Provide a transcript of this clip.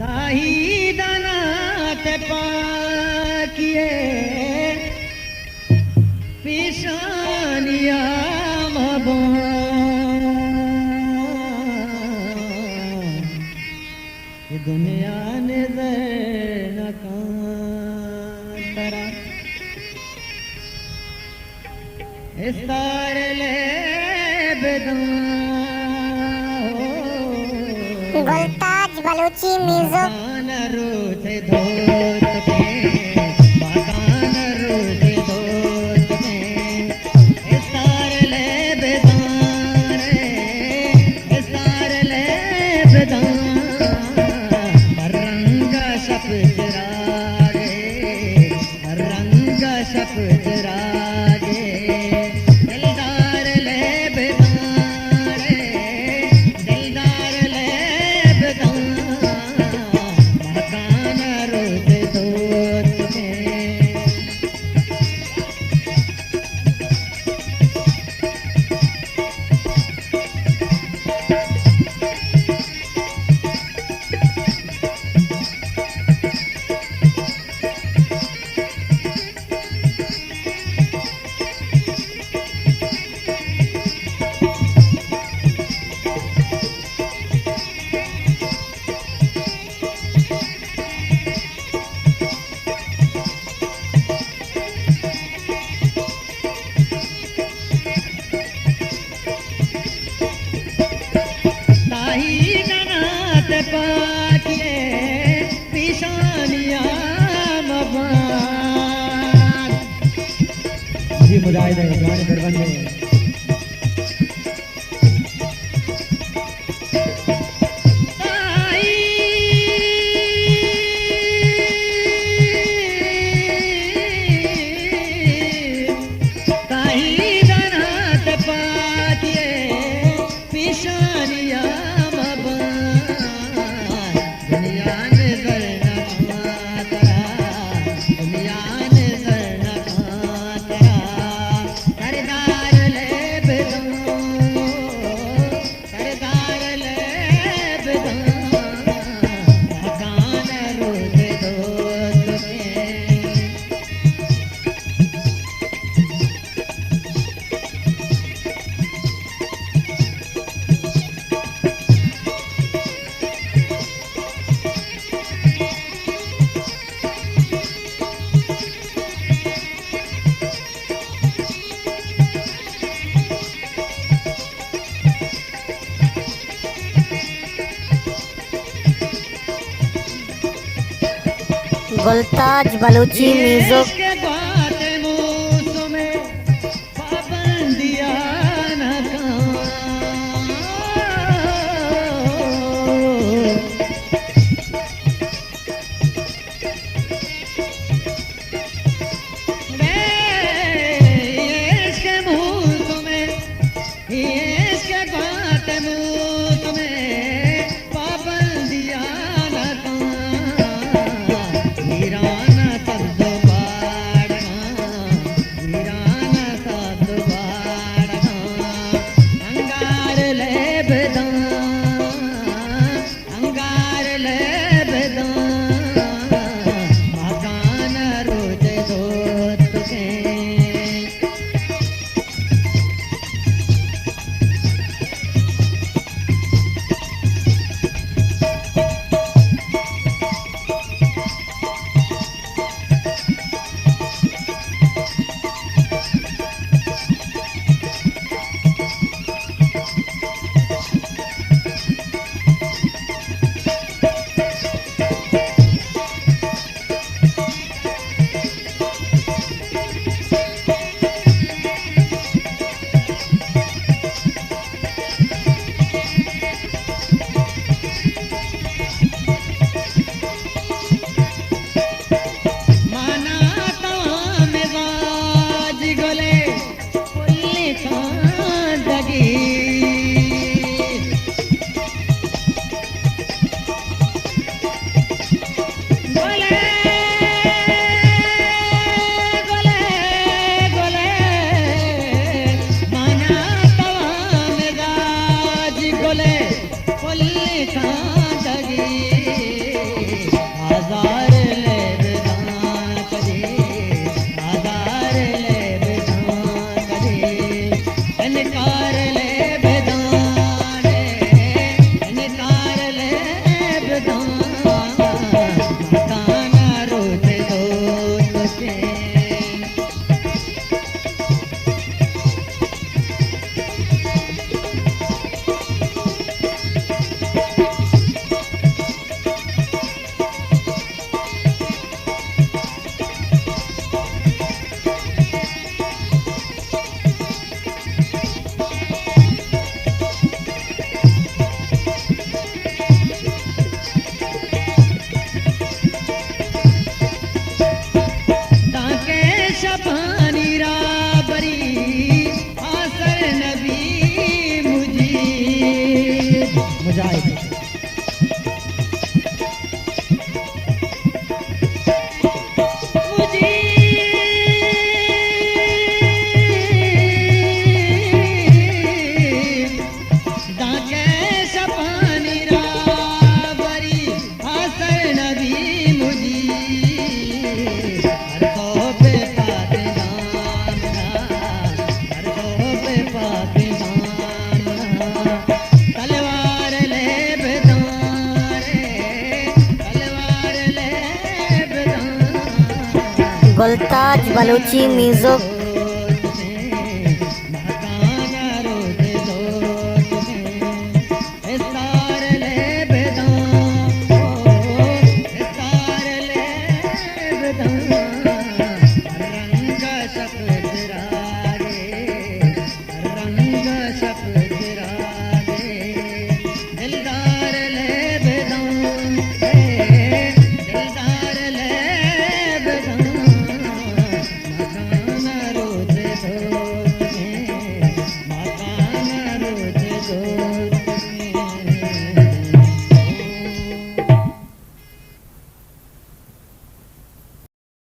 ताही दानात पाकिए पिशानिया मबा ये दुनिया ने न कांतरा इस तार ले गुलताज बलूची म्यूजिक रोते धोत में बागान रोते धोत में इस तार ले बेदान इस तार ले बेदान रंग शपथ रागे रंग शपथ रागे दिलदार ले बेदान दिलदार ले बेदान मकान रोते धोत में ताही ननात पाकिए पिशानिया मबाद जी मुजाहिद है जवान दरबंद है ताही ननात पाकिए पिशानिया दुनिया ने करना तेरा दुनिया ने करना तेरा सरदार ले बेदो सरदार ले बेदो भगवान रोते दोस्त में गुलताज बलूची म्यूजिक के बात मूसों में पाबंदियां न इसके मूसों में इसके बात मूसों में पाबंदियां न वीरान शब्द बाड़ना वीरान शब्द बाड़ना अंगार ले बेदान अंगार ले बेदान मकान रोते दोस्त के गुलताज बलूची म्यूजिक